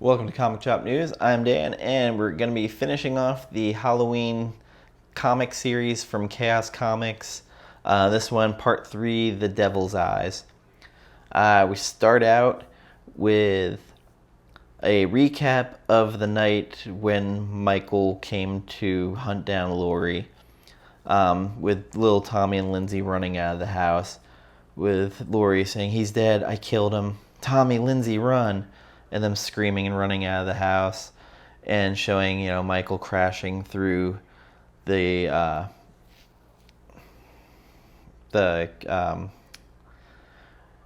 Welcome to Comic Shop News. I'm Dan, and we're going to be finishing off the Halloween comic series from Chaos Comics. This one, Part 3, The Devil's Eyes. We start out with a recap of the night when Michael came to hunt down Laurie, with little Tommy and Lindsey running out of the house, with Laurie saying, "He's dead, I killed him. Tommy, Lindsey, run!" And them screaming and running out of the house, and showing, Michael crashing through the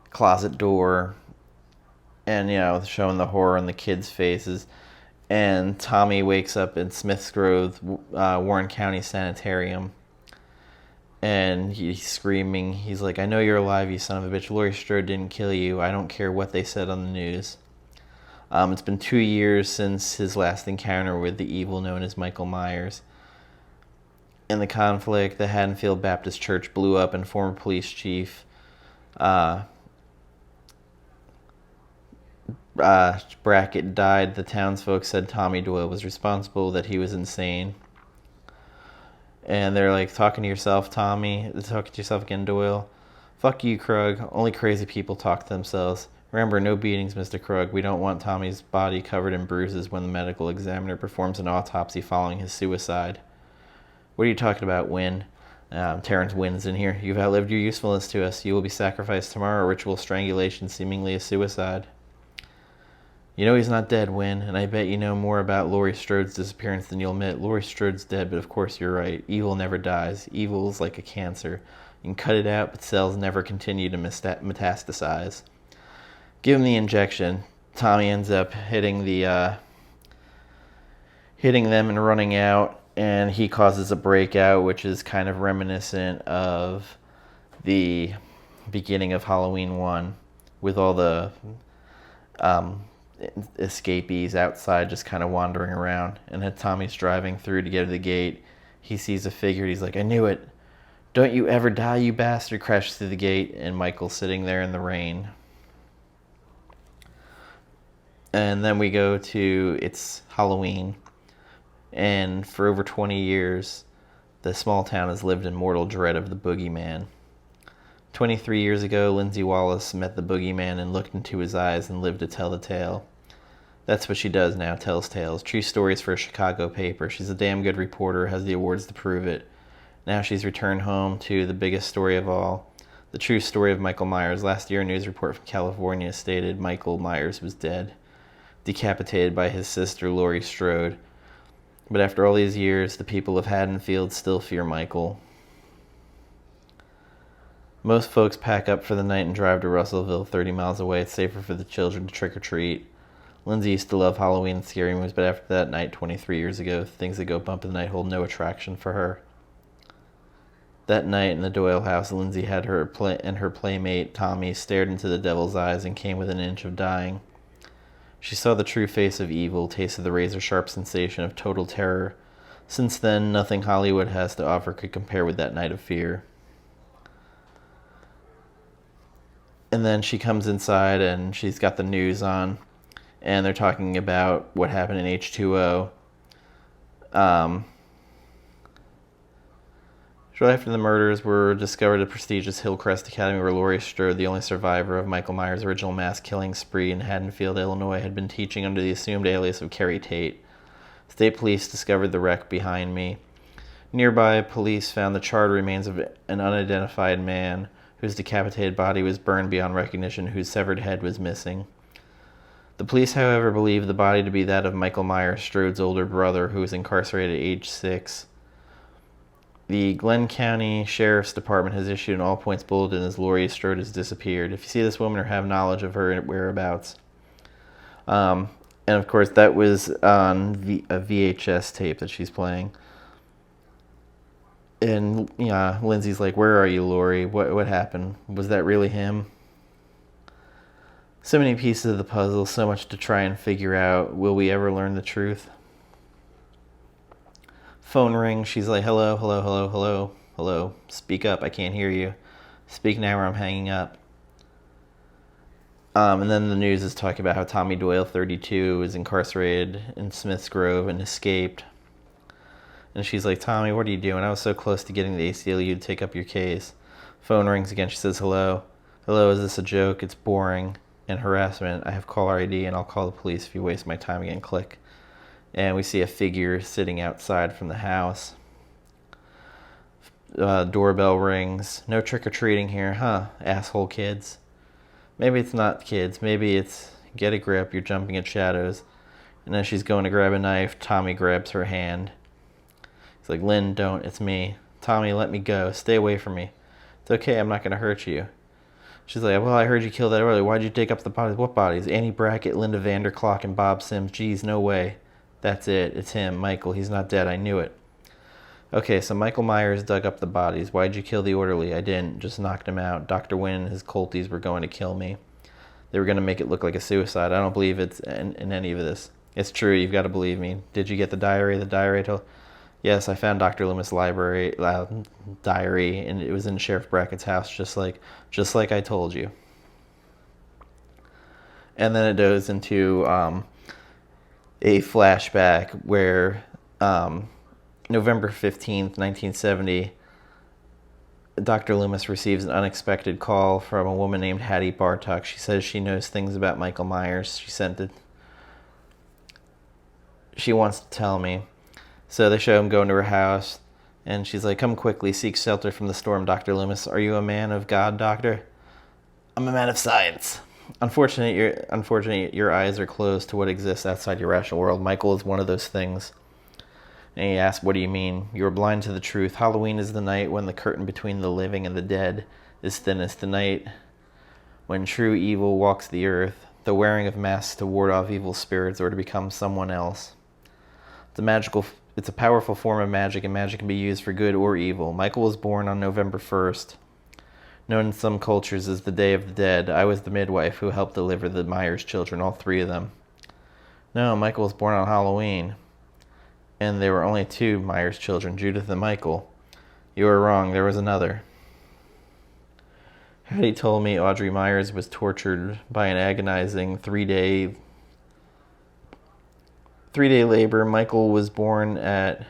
closet door, and showing the horror on the kids' faces. And Tommy wakes up in Smith's Grove, Warren County Sanitarium, and he's screaming. He's like, "I know you're alive, you son of a bitch. Laurie Strode didn't kill you. I don't care what they said on the news." It's been 2 years since his last encounter with the evil known as Michael Myers. In the conflict, the Haddonfield Baptist Church blew up, and former police chief Brackett died. The townsfolk said Tommy Doyle was responsible, that he was insane. And they're like, "Talking to yourself, Tommy. Talking to yourself again, Doyle. Fuck you, Krug. Only crazy people talk to themselves. Remember, no beatings, Mr. Krug. We don't want Tommy's body covered in bruises when the medical examiner performs an autopsy following his suicide." "What are you talking about, Wynn?" Terrence Wynn's in here. "You've outlived your usefulness to us. You will be sacrificed tomorrow. Ritual strangulation, seemingly a suicide." "You know he's not dead, Wynn, and I bet you know more about Laurie Strode's disappearance than you'll admit. Laurie Strode's dead, but of course you're right. Evil never dies. Evil is like a cancer. You can cut it out, but cells never continue to metastasize. Give him the injection." Tommy ends up hitting them and running out, and he causes a breakout, which is kind of reminiscent of the beginning of Halloween 1, with all the escapees outside just kind of wandering around. And as Tommy's driving through to get to the gate, he sees a figure. He's like, "I knew it. Don't you ever die, you bastard." Crashes through the gate, and Michael's sitting there in the rain. And then we go to, it's Halloween, and for over 20 years, the small town has lived in mortal dread of the boogeyman. 23 years ago, Lindsey Wallace met the boogeyman and looked into his eyes and lived to tell the tale. That's what she does now, tells tales. True stories for a Chicago paper. She's a damn good reporter, has the awards to prove it. Now she's returned home to the biggest story of all, the true story of Michael Myers. Last year, a news report from California stated Michael Myers was dead, decapitated by his sister, Laurie Strode. But after all these years, the people of Haddonfield still fear Michael. Most folks pack up for the night and drive to Russellville, 30 miles away. It's safer for the children to trick-or-treat. Lindsey used to love Halloween and scary movies, but after that night 23 years ago, things that go bump in the night hold no attraction for her. That night in the Doyle house, Lindsey had her playmate, Tommy, stared into the devil's eyes and came within an inch of dying. She saw the true face of evil, tasted the razor-sharp sensation of total terror. Since then, nothing Hollywood has to offer could compare with that night of fear. And then she comes inside, and she's got the news on, and they're talking about what happened in H2O. Shortly after the murders were discovered at the prestigious Hillcrest Academy, where Laurie Strode, the only survivor of Michael Myers' original mass-killing spree in Haddonfield, Illinois, had been teaching under the assumed alias of Carrie Tate. State police discovered the wreck behind me. Nearby, police found the charred remains of an unidentified man whose decapitated body was burned beyond recognition, whose severed head was missing. The police, however, believed the body to be that of Michael Myers, Strode's older brother, who was incarcerated at age 6. The Glenn County Sheriff's Department has issued an all-points bulletin as Laurie Strode has disappeared. If you see this woman or have knowledge of her whereabouts. And of course, that was on a VHS tape that she's playing. And Lindsey's like, "Where are you, Laurie? What happened? Was that really him?" So many pieces of the puzzle, so much to try and figure out. Will we ever learn the truth? Phone rings. She's like, "Hello, hello, hello, hello, hello. Speak up. I can't hear you. Speak now or I'm hanging up." And then the news is talking about how Tommy Doyle, 32, is incarcerated in Smith's Grove and escaped. And she's like, Tommy, what are you doing? I was so close to getting the ACLU to take up your case. Phone rings again. She says, hello. Hello, is this a joke? It's boring and harassment. I have caller ID and I'll call the police if you waste my time again. Click. And we see a figure sitting outside from the house. Doorbell rings. No trick-or-treating here, huh? Asshole kids. Maybe it's not kids. Maybe it's get a grip. You're jumping at shadows. And as she's going to grab a knife, Tommy grabs her hand. He's like, Lynn, don't. It's me. Tommy, let me go. Stay away from me. It's okay. I'm not going to hurt you. She's like, well, I heard you killed that earlier. Why'd you dig up the bodies? What bodies? Annie Brackett, Linda Vanderclock, and Bob Sims. Geez, no way. That's it. It's him, Michael. He's not dead. I knew it. Okay, so Michael Myers dug up the bodies. Why'd you kill the orderly? I didn't. Just knocked him out. Dr. Wynn and his culties were going to kill me. They were going to make it look like a suicide. I don't believe it's in any of this. It's true. You've got to believe me. Did you get the diary? The diary told... Yes, I found Dr. Loomis' diary, and it was in Sheriff Brackett's house, just like I told you. And then it goes into a flashback where November 15th, 1970, Dr. Loomis receives an unexpected call from a woman named Hattie Bartok. She says she knows things about Michael Myers. She wants to tell me. So they show him going to her house, and she's like, come quickly, seek shelter from the storm, Dr. Loomis. Are you a man of God, doctor? I'm a man of science. Unfortunately, your eyes are closed to what exists outside your rational world. Michael is one of those things. And he asks, what do you mean? You are blind to the truth. Halloween is the night when the curtain between the living and the dead is thinnest. The night when true evil walks the earth. The wearing of masks to ward off evil spirits or to become someone else. It's a powerful form of magic, and magic can be used for good or evil. Michael was born on November 1st, known in some cultures as the Day of the Dead. I was the midwife who helped deliver the Myers children, all three of them. No, Michael was born on Halloween, and there were only two Myers children, Judith and Michael. You are wrong, there was another. Hattie told me Audrey Myers was tortured by an agonizing three-day labor. Michael was born at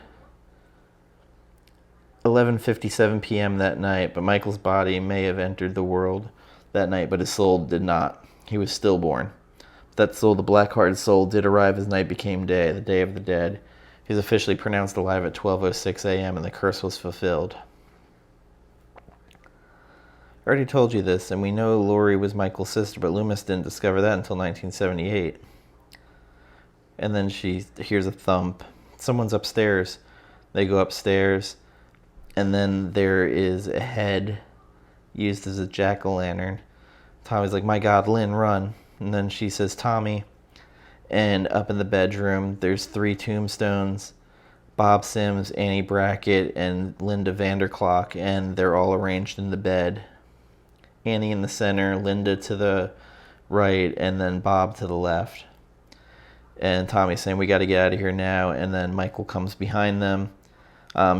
11:57 p.m. that night, but Michael's body may have entered the world that night, but his soul did not. He was stillborn. But that soul, the black-hearted soul, did arrive as night became day, the Day of the Dead. He was officially pronounced alive at 12:06 a.m., and the curse was fulfilled. I already told you this, and we know Lori was Michael's sister, but Loomis didn't discover that until 1978. And then she hears a thump. Someone's upstairs. They go upstairs, and then there is a head used as a jack-o'-lantern. Tommy's like, my God, Lynn, run. And then she says, Tommy. And up in the bedroom, there's 3 tombstones. Bob Sims, Annie Brackett, and Linda Vanderclock, and they're all arranged in the bed. Annie in the center, Linda to the right, and then Bob to the left. And Tommy's saying, we got to get out of here now. And then Michael comes behind them.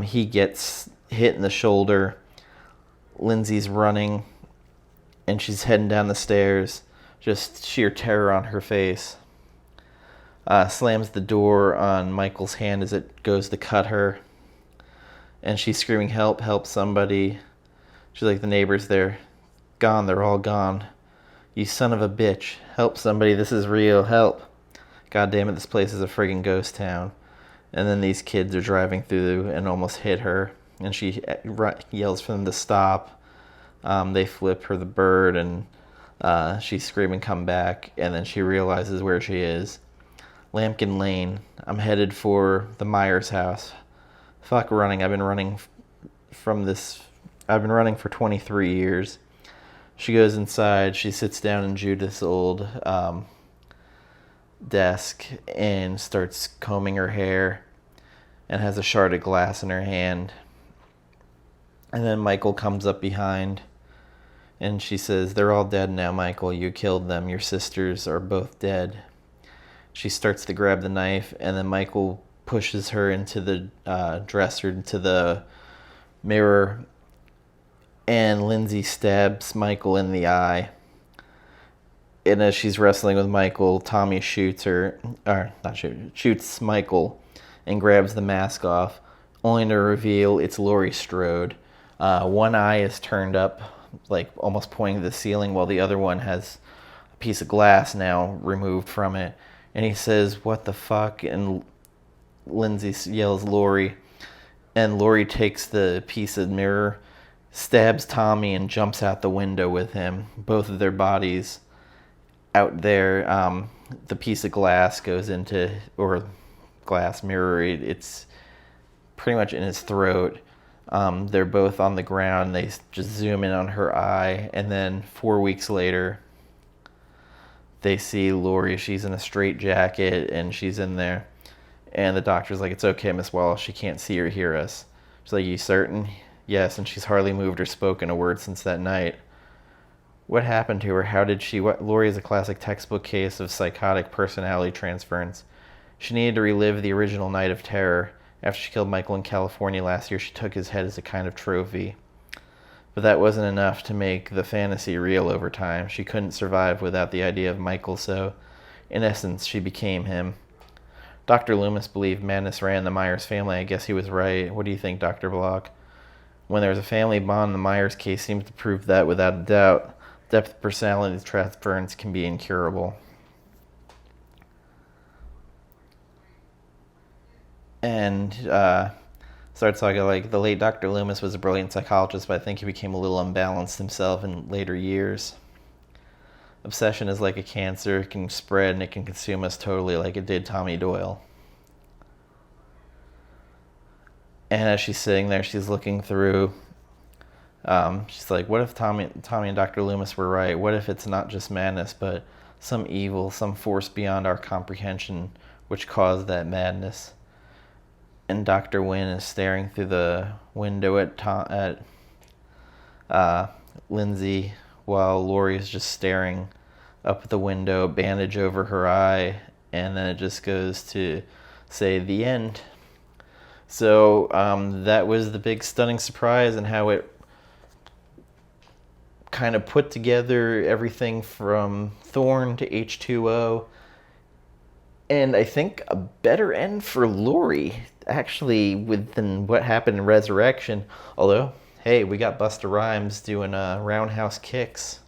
He gets hit in the shoulder. Lindsay's running, and she's heading down the stairs. Just sheer terror on her face. Slams the door on Michael's hand as it goes to cut her. And she's screaming, help, help somebody. She's like, the neighbors, they're gone. They're all gone. You son of a bitch. Help somebody. This is real. Help. God damn it, this place is a friggin' ghost town. And then these kids are driving through and almost hit her. And she yells for them to stop. They flip her the bird, and she's screaming, come back. And then she realizes where she is. Lampkin Lane. I'm headed for the Myers house. Fuck running. I've been running for 23 years. She goes inside. She sits down in Judith's old desk and starts combing her hair and has a shard of glass in her hand. And then Michael comes up behind, and she says, they're all dead now, Michael. You killed them. Your sisters are both dead. She starts to grab the knife, and then Michael pushes her into the dresser, into the mirror, and Lindsay stabs Michael in the eye. And as she's wrestling with Michael, Tommy shoots her, or not shoots Michael, and grabs the mask off, only to reveal it's Laurie Strode. One eye is turned up, like almost pointing to the ceiling, while the other one has a piece of glass now removed from it. And he says, "What the fuck?" And Lindsey yells, "Laurie." And Laurie takes the piece of mirror, stabs Tommy, and jumps out the window with him. Both of their bodies out there. The piece of glass goes into, or glass mirror, it's pretty much in his throat. They're both on the ground. They just zoom in on her eye. And then 4 weeks later, they see Laurie. She's in a straitjacket and she's in there. And the doctor's like, "It's okay, Miss Wallace. She can't see or hear us." She's like, "You certain?" "Yes," and she's hardly moved or spoken a word since that night. What happened to her? How did she... Laurie is a classic textbook case of psychotic personality transference. She needed to relive the original night of terror. After she killed Michael in California last year, she took his head as a kind of trophy. But that wasn't enough to make the fantasy real over time. She couldn't survive without the idea of Michael, so in essence, she became him. Dr. Loomis believed madness ran the Myers family. I guess he was right. What do you think, Dr. Block? When there's a family bond, the Myers case seems to prove that without a doubt. Depth of personality transference can be incurable. And starts talking like the late Dr. Loomis was a brilliant psychologist, but I think he became a little unbalanced himself in later years. Obsession is like a cancer. It can spread and it can consume us totally like it did Tommy Doyle. And as she's sitting there, she's looking through. She's like, what if Tommy and Dr. Loomis were right? What if it's not just madness, but some evil, some force beyond our comprehension which caused that madness? And Dr. Wynn is staring through the window at Lindsey, while Laurie is just staring up the window, bandage over her eye, and then it just goes to say the end. So that was the big stunning surprise, and how it kind of put together everything from Thorn to H2O. And I think a better end for Laurie, actually, than what happened in Resurrection. Although, hey, we got Busta Rhymes doing roundhouse kicks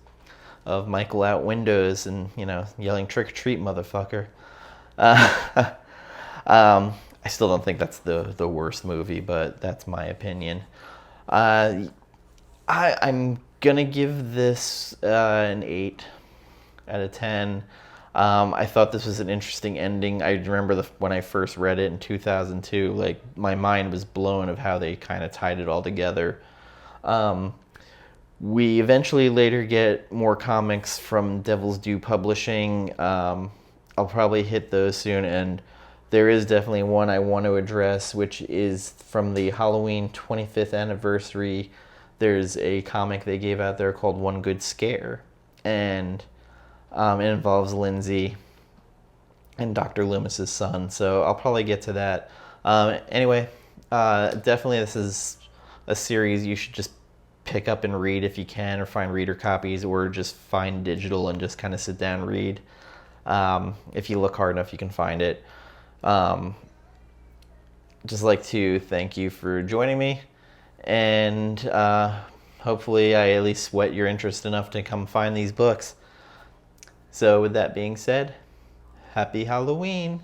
of Michael out windows and, yelling "trick or treat, motherfucker." I still don't think that's the worst movie, but that's my opinion. I'm gonna give this an 8 out of 10. I thought this was an interesting ending. I remember when I first read it in 2002, like my mind was blown of how they kind of tied it all together. We eventually later get more comics from Devil's Due Publishing. I'll probably hit those soon, and there is definitely one I want to address, which is from the Halloween 25th anniversary. There's a comic they gave out there called One Good Scare, and it involves Lindsey and Dr. Loomis's son, so I'll probably get to that. Anyway, definitely this is a series you should just pick up and read if you can, or find reader copies, or just find digital and just kind of sit down and read. If you look hard enough, you can find it. Just like to thank you for joining me, and hopefully I at least whet your interest enough to come find these books. So with that being said, happy Halloween!